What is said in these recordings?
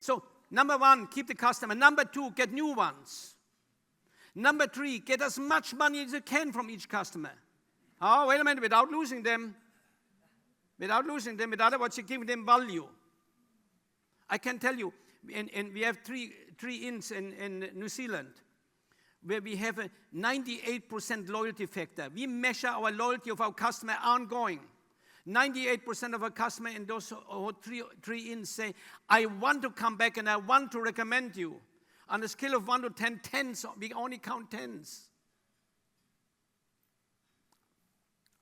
So, number 1, keep the customer. Number 2, get new ones. Number 3, get as much money as you can from each customer. Oh, wait a minute, without losing them. In other words, you give them value. I can tell you, and we have three inns in New Zealand, where we have a 98% loyalty factor. We measure our loyalty of our customer ongoing. 98% of our customers in those three inns say, I want to come back and I want to recommend you. On a scale of 1 to 10, tens, we only count tens.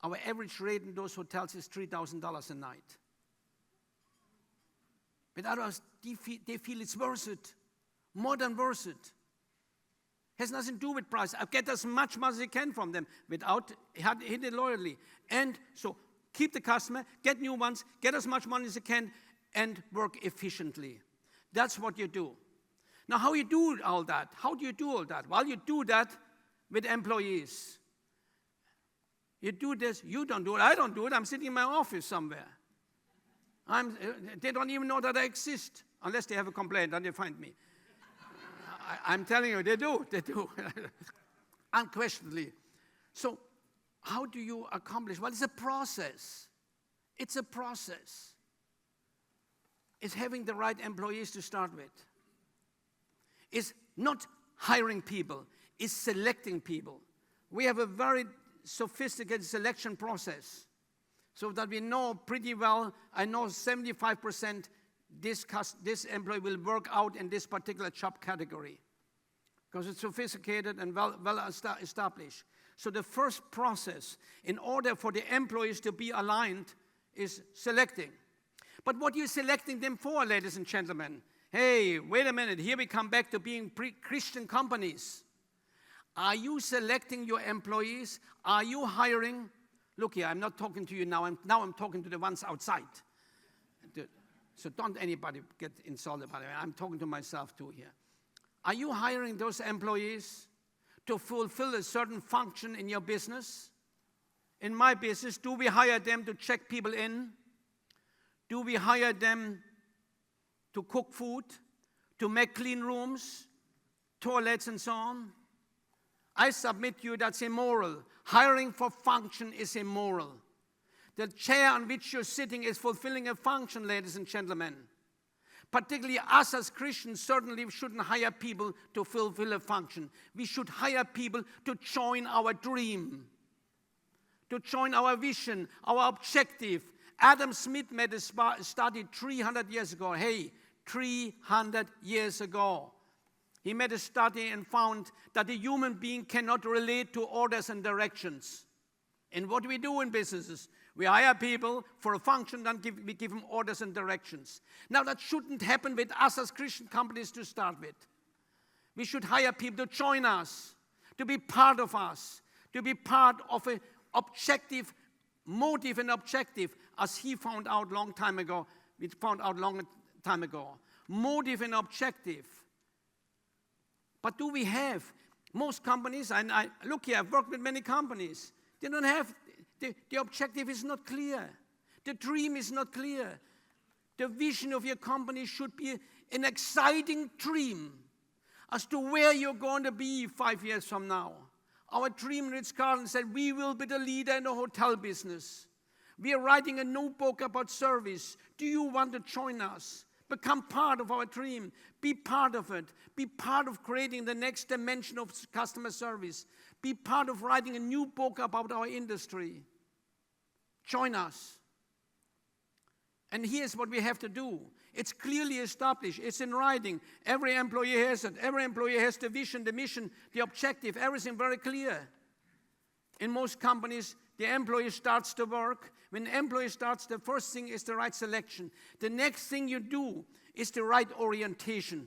Our average rate in those hotels is $3,000 a night. But others, they feel it's worth it, more than worth it. Has nothing to do with price. I get as much money as I can from them without hitting it loyally. And so keep the customer, get new ones, get as much money as you can, and work efficiently. That's what you do. Now, how you do all that? How do you do all that? Well, you do that with employees. You do this, you don't do it, I don't do it, I'm sitting in my office somewhere. They don't even know that I exist, unless they have a complaint, then they find me. I'm telling you, they do. Unquestionably. So, how do you accomplish? Well, it's a process. It's having the right employees to start with. It's not hiring people, it's selecting people. We have a very sophisticated selection process so that we know pretty well, I know 75% this employee will work out in this particular job category because it's sophisticated and well established. So the first process in order for the employees to be aligned is selecting. But what are you selecting them for, ladies and gentlemen? Hey, wait a minute, here we come back to being Christian companies. Are you selecting your employees? Are you hiring? Look here, I'm not talking to you now. I'm talking to the ones outside. So don't anybody get insulted by it. I'm talking to myself too here. Are you hiring those employees to fulfill a certain function in your business? In my business, do we hire them to check people in? Do we hire them to cook food, to make clean rooms, toilets and so on? I submit to you that's immoral. Hiring for function is immoral. The chair on which you're sitting is fulfilling a function, ladies and gentlemen. Particularly us as Christians certainly shouldn't hire people to fulfill a function. We should hire people to join our dream, to join our vision, our objective. Adam Smith made a study 300 years ago. Hey, 300 years ago. He made a study and found that a human being cannot relate to orders and directions. And what do we do in businesses? We hire people for a function, then we give them orders and directions. Now, that shouldn't happen with us as Christian companies to start with. We should hire people to join us, to be part of us, to be part of an objective, motive and objective, as he found out long time ago. We found out long time ago. Motive and objective. But do we have? Most companies, and look here, I've worked with many companies, they don't have, the objective is not clear. The dream is not clear. The vision of your company should be an exciting dream as to where you're going to be 5 years from now. Our dream, Ritz-Carlton said, we will be the leader in the hotel business. We are writing a new book about service. Do you want to join us? Become part of our dream. Be part of it. Be part of creating the next dimension of customer service. Be part of writing a new book about our industry. Join us. And here's what we have to do. It's clearly established. It's in writing. Every employee has it. Every employee has the vision, the mission, the objective, everything very clear. In most companies, the employee starts to work. When the employee starts, the first thing is the right selection. The next thing you do is the right orientation.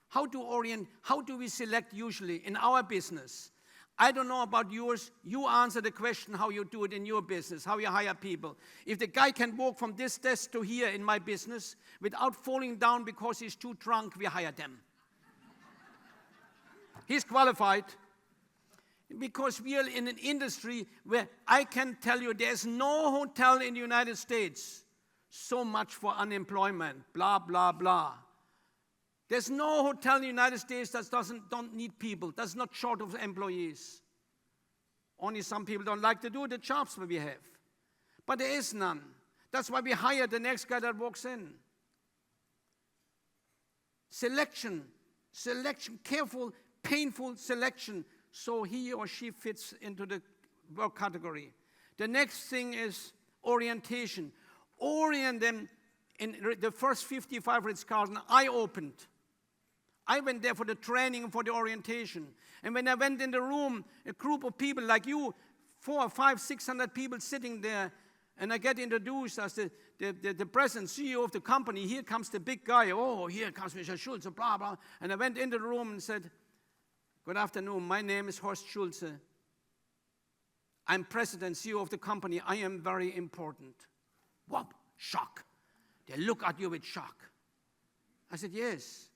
How do we select usually in our business? I don't know about yours. You answer the question how you do it in your business, how you hire people. If the guy can walk from this desk to here in my business without falling down because he's too drunk, we hire them. He's qualified. Because we are in an industry where I can tell you there's no hotel in the United States so much for unemployment, blah, blah, blah. There's no hotel in the United States that don't need people, that's not short of employees. Only some people don't like to do the jobs that we have. But there is none. That's why we hire the next guy that walks in. Selection, careful, painful selection, so he or she fits into the work category. The next thing is orientation. Orient them. In the first 55 Ritz-Carlton I opened, I went there for the training, for the orientation. And when I went in the room, a group of people like you, 400, 500, 600 people sitting there, and I get introduced as the present CEO of the company. Here comes the big guy. Oh, here comes Mr. Shultze, blah, blah. And I went into the room and said, good afternoon, my name is Horst Shultze. I'm president, CEO of the company. I am very important. Whoop, shock. They look at you with shock. I said, yes.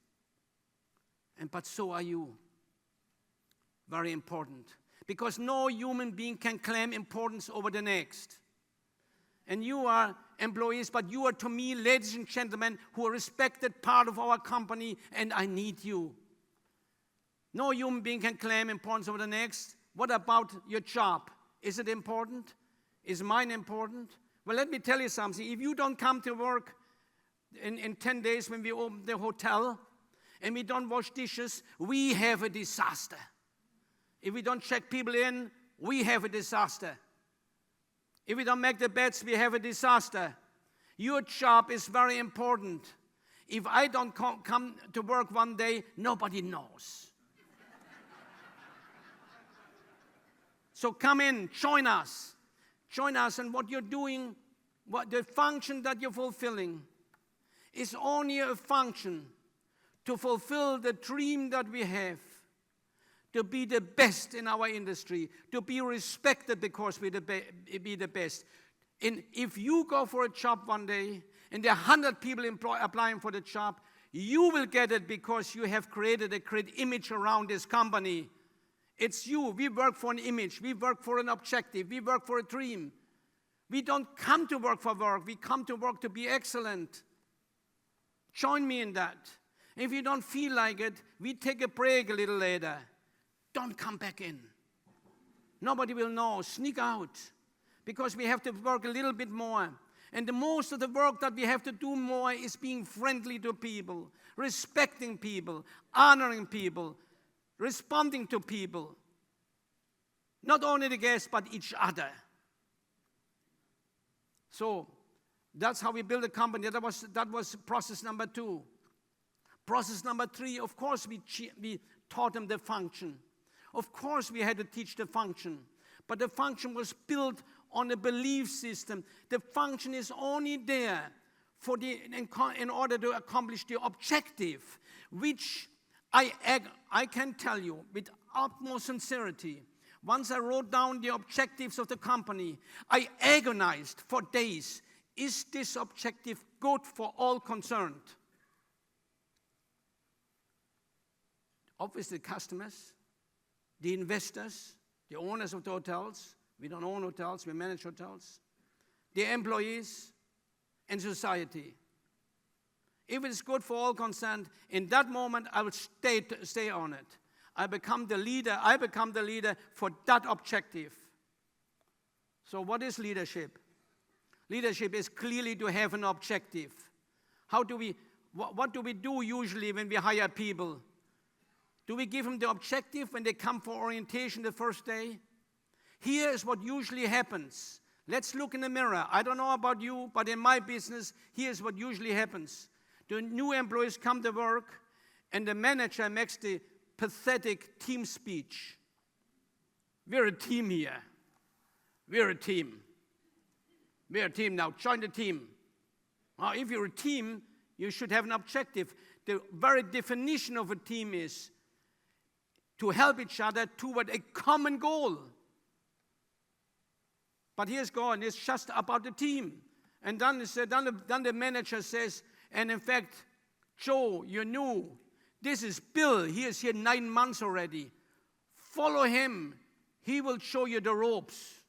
But so are you. Very important. Because no human being can claim importance over the next. And you are employees, but you are to me, ladies and gentlemen, who are respected part of our company, and I need you. No human being can claim importance over the next. What about your job? Is it important? Is mine important? Well, let me tell you something. If you don't come to work in 10 days when we open the hotel and we don't wash dishes, we have a disaster. If we don't check people in, we have a disaster. If we don't make the beds, we have a disaster. Your job is very important. If I don't come to work one day, nobody knows. So come in, join us. Join us, and what you're doing, what the function that you're fulfilling is only a function to fulfill the dream that we have, to be the best in our industry, to be respected because we be the best. And if you go for a job one day and there are 100 people applying for the job, you will get it because you have created a great image around this company. It's you. We work for an image. We work for an objective. We work for a dream. We don't come to work for work. We come to work to be excellent. Join me in that. If you don't feel like it, we take a break a little later. Don't come back in. Nobody will know. Sneak out. Because we have to work a little bit more. And the most of the work that we have to do more is being friendly to people, respecting people, honoring people, responding to people. Not only the guests, but each other. So that's how we build a company. That was process number 2. Process number 3, of course, we taught them the function. Of course, we had to teach the function. But the function was built on a belief system. The function is only there in order to accomplish the objective, which I can tell you with utmost sincerity. Once I wrote down the objectives of the company, I agonized for days. Is this objective good for all concerned? Obviously, customers, the investors, the owners of the hotels. We don't own hotels, we manage hotels. The employees and society. If it's good for all concerned, in that moment, I will stay on it. I become the leader for that objective. So what is leadership? Leadership is clearly to have an objective. What do we do usually when we hire people? Do we give them the objective when they come for orientation the first day? Here is what usually happens. Let's look in the mirror. I don't know about you, but in my business, here's what usually happens. The new employees come to work, and the manager makes the pathetic team speech. We're a team here. We're a team. We're a team now. Join the team. Now, if you're a team, you should have an objective. The very definition of a team is to help each other toward a common goal. But here's going, it's just about the team. And then the manager says, and in fact, Joe, you're new. This is Bill. He is here 9 months already. Follow him. He will show you the ropes.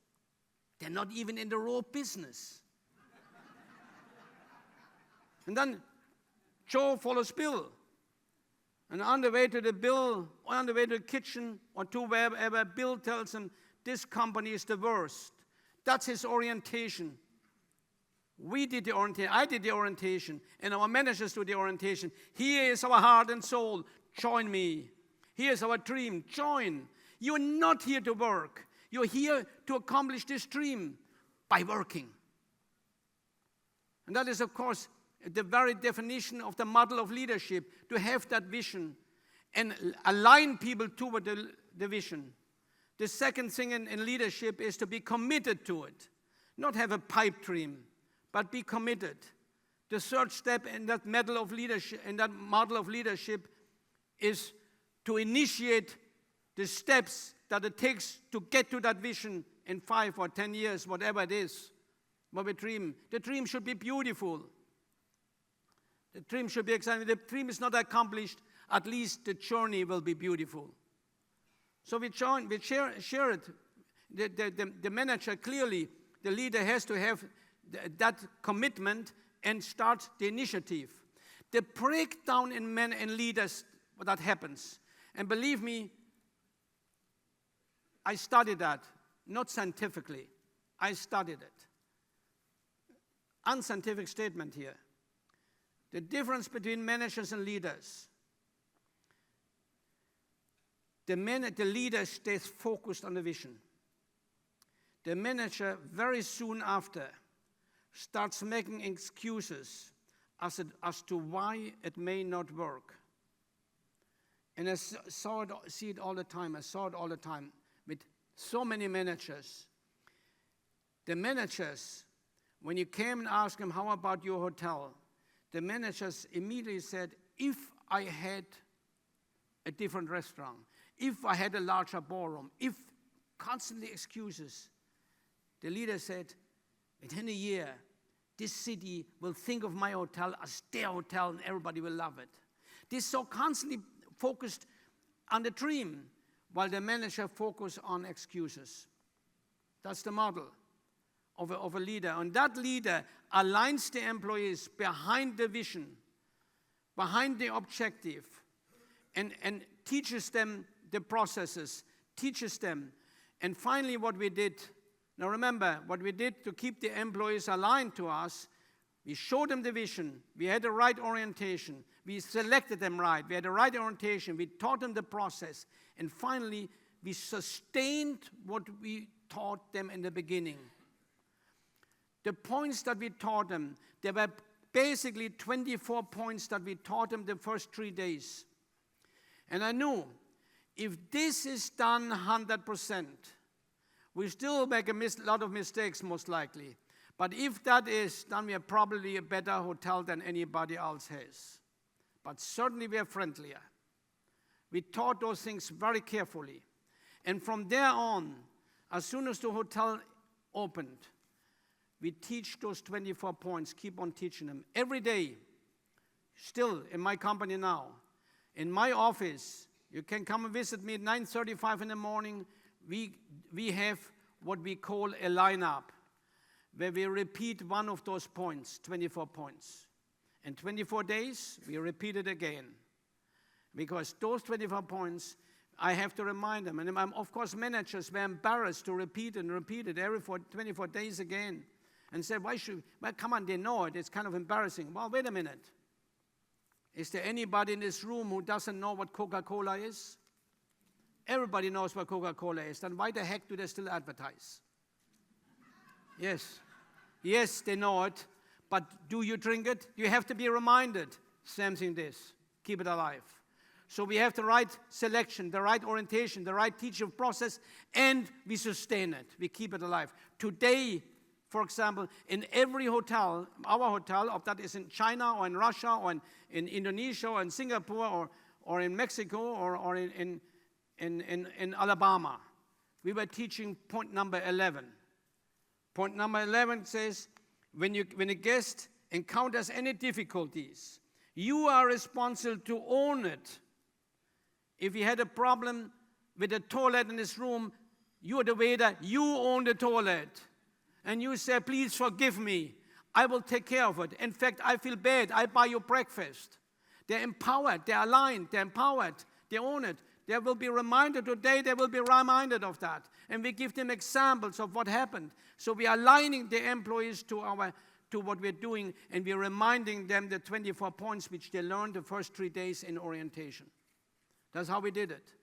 They're not even in the rope business. And then Joe follows Bill. And on the way to the kitchen or to wherever, Bill tells him, this company is the worst. That's his orientation. We did the orientation. I did the orientation. And our managers do the orientation. Here is our heart and soul. Join me. Here's our dream. Join. You're not here to work. You're here to accomplish this dream by working. And that is, of course, the very definition of the model of leadership, to have that vision and align people toward the vision. The second thing in leadership is to be committed to it. Not have a pipe dream, but be committed. The third step in that model of leadership, is to initiate the steps that it takes to get to that vision in 5 or 10 years, whatever it is, what we dream. The dream should be beautiful. The dream should be exciting. The dream is not accomplished, at least the journey will be beautiful. So we share it. The manager, clearly, the leader has to have that commitment and start the initiative. The breakdown in men and leaders, that happens. And believe me, I studied that, not scientifically. I studied it. Unscientific statement here. The difference between managers and leaders. The leader stays focused on the vision. The manager, very soon after, starts making excuses as to why it may not work. And I see it all the time. I saw it all the time with so many managers. The managers, when you came and asked them, how about your hotel? The managers immediately said, if I had a different restaurant, if I had a larger ballroom, if constantly excuses, the leader said, within a year, this city will think of my hotel as their hotel and everybody will love it. They're so constantly focused on the dream while the manager focused on excuses. That's the model of a leader. And that leader aligns the employees behind the vision, behind the objective, and teaches them the processes, teaches them. And finally, what we did, now remember, what we did to keep the employees aligned to us, we showed them the vision, we had the right orientation, we selected them right, we had the right orientation, we taught them the process, and finally, we sustained what we taught them in the beginning. The points that we taught them, there were basically 24 points that we taught them the first 3 days. And I knew, if this is done 100%, we still make a lot of mistakes, most likely. But if that is, then we are probably a better hotel than anybody else has. But certainly we are friendlier. We taught those things very carefully. And from there on, as soon as the hotel opened, we teach those 24 points, keep on teaching them. Every day, still in my company now, in my office, you can come and visit me at 9:35 in the morning. We have what we call a lineup, where we repeat one of those points, 24 points. In 24 days, we repeat it again. Because those 24 points, I have to remind them. And of course, managers were embarrassed to repeat it every 24 days again. And said, well, come on, they know it. It's kind of embarrassing. Well, wait a minute. Is there anybody in this room who doesn't know what Coca-Cola is? Everybody knows what Coca-Cola is. Then why the heck do they still advertise? Yes. Yes, they know it. But do you drink it? You have to be reminded. Same thing this. Keep it alive. So we have the right selection, the right orientation, the right teaching process, and we sustain it. We keep it alive. Today, for example, in every hotel, our hotel, if that is in China or in Russia or in Indonesia or in Singapore or in Mexico or in Alabama, we were teaching point number 11. Point number 11 says, when a guest encounters any difficulties, you are responsible to own it. If he had a problem with the toilet in his room, you are the waiter, you own the toilet. And you say, please forgive me. I will take care of it. In fact, I feel bad. I buy you breakfast. They're empowered, they're aligned, they're empowered, they own it. They will be reminded today, they will be reminded of that. And we give them examples of what happened. So we are aligning the employees to what we're doing, and we're reminding them the 24 points which they learned the first 3 days in orientation. That's how we did it.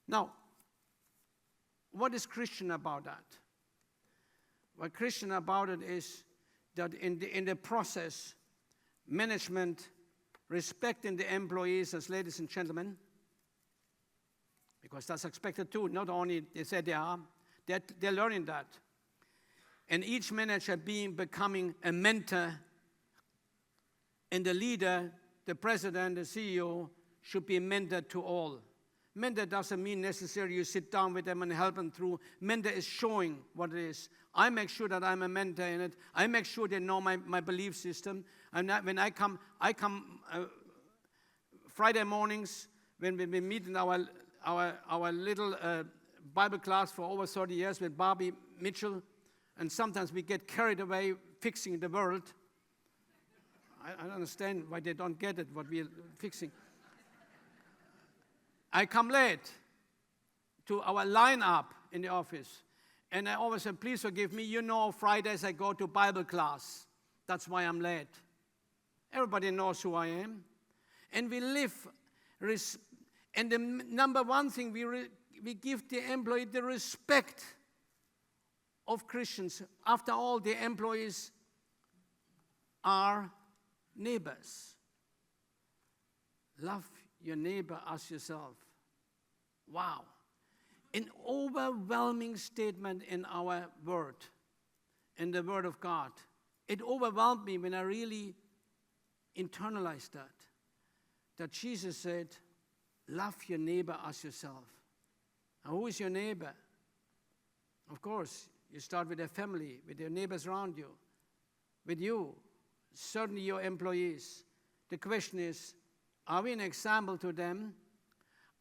Now, what is Christian about that? What Christian about it is that in the process, management respecting the employees as ladies and gentlemen, because that's expected too. Not only they say they are, they're learning that. And each manager becoming a mentor, and the leader, the president, the CEO, should be a mentor to all. Mentor doesn't mean necessarily you sit down with them and help them through. Mentor is showing what it is. I make sure that I'm a mentor in it. I make sure they know my belief system. And when I come Friday mornings when we meet in our little Bible class for over 30 years with Barbie Mitchell, and sometimes we get carried away fixing the world. I don't understand why they don't get it, what we're fixing. I come late to our lineup in the office, and I always say, please forgive me, you know Fridays I go to Bible class. That's why I'm late. Everybody knows who I am. And we live, and the number one thing, we give the employee the respect of Christians. After all, the employees are neighbors. Love your neighbor as yourself. Wow. An overwhelming statement in our word, in the word of God. It overwhelmed me when I really internalized that Jesus said, love your neighbor as yourself. Now, who is your neighbor? Of course, you start with your family, with your neighbors around you, with you, certainly your employees. The question is, are we an example to them?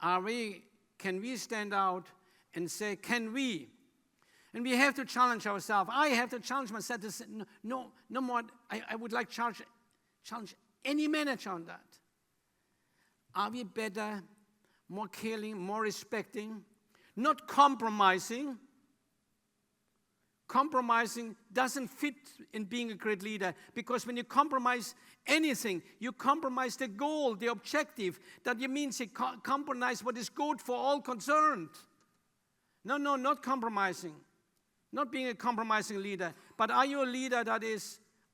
Can we stand out and say, can we? And we have to challenge ourselves. I have to challenge myself to say, no more. I would like to challenge any manager on that. Are we better, more caring, more respecting, not compromising? Compromising doesn't fit in being a great leader, because when you compromise anything, you compromise the goal, the objective. That means you compromise what is good for all concerned. No, not compromising. Not being a compromising leader. But are you a leader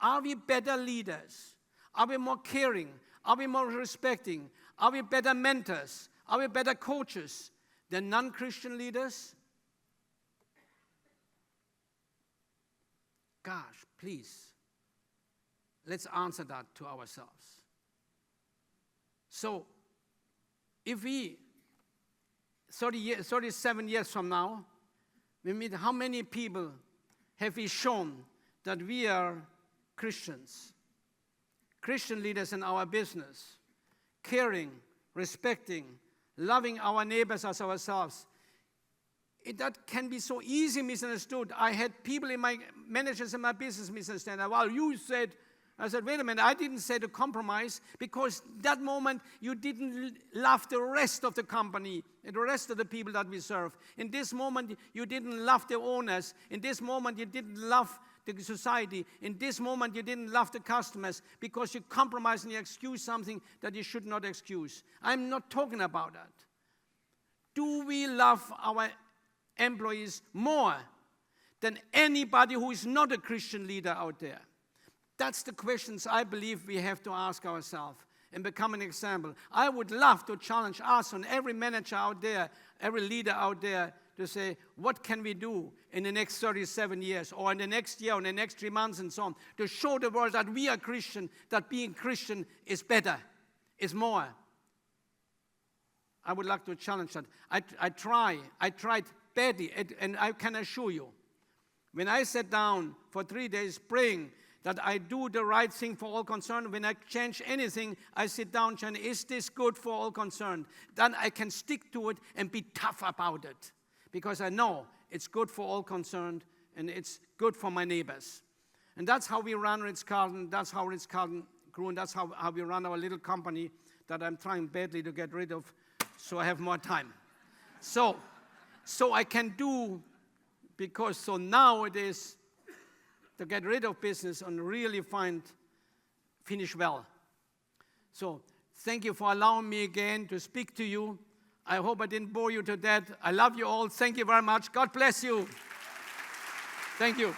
are we better leaders? Are we more caring? Are we more respecting? Are we better mentors? Are we better coaches than non-Christian leaders? Gosh, please, let's answer that to ourselves. So, if we, 37 years from now, we meet, how many people have we shown that we are Christians? Christian leaders in our business, caring, respecting, loving our neighbors as ourselves. That can be so easy misunderstood. I had people managers in my business misunderstand. Well, you said, I said, wait a minute, I didn't say to compromise, because that moment you didn't love the rest of the company and the rest of the people that we serve. In this moment, you didn't love the owners. In this moment, you didn't love the society. In this moment, you didn't love the customers, because you compromise and you excuse something that you should not excuse. I'm not talking about that. Do we love our employees more than anybody who is not a Christian leader out there? That's the questions I believe we have to ask ourselves and become an example. I would love to challenge us and every manager out there, every leader out there, to say, what can we do in the next 37 years or in the next year or in the next 3 months and so on, to show the world that we are Christian, that being Christian is better, is more. I would like to challenge that. I tried badly, and I can assure you, when I sat down for 3 days praying that I do the right thing for all concerned, when I change anything, I sit down and say, is this good for all concerned? Then I can stick to it and be tough about it, because I know it's good for all concerned and it's good for my neighbors. And that's how we run Ritz-Carlton. That's how Ritz-Carlton crew, and that's how we run our little company that I'm trying badly to get rid of so I have more time. So I can do, because so now it is to get rid of business and really finish well. So thank you for allowing me again to speak to you. I hope I didn't bore you to death. I love you all. Thank you very much. God bless you. Thank you.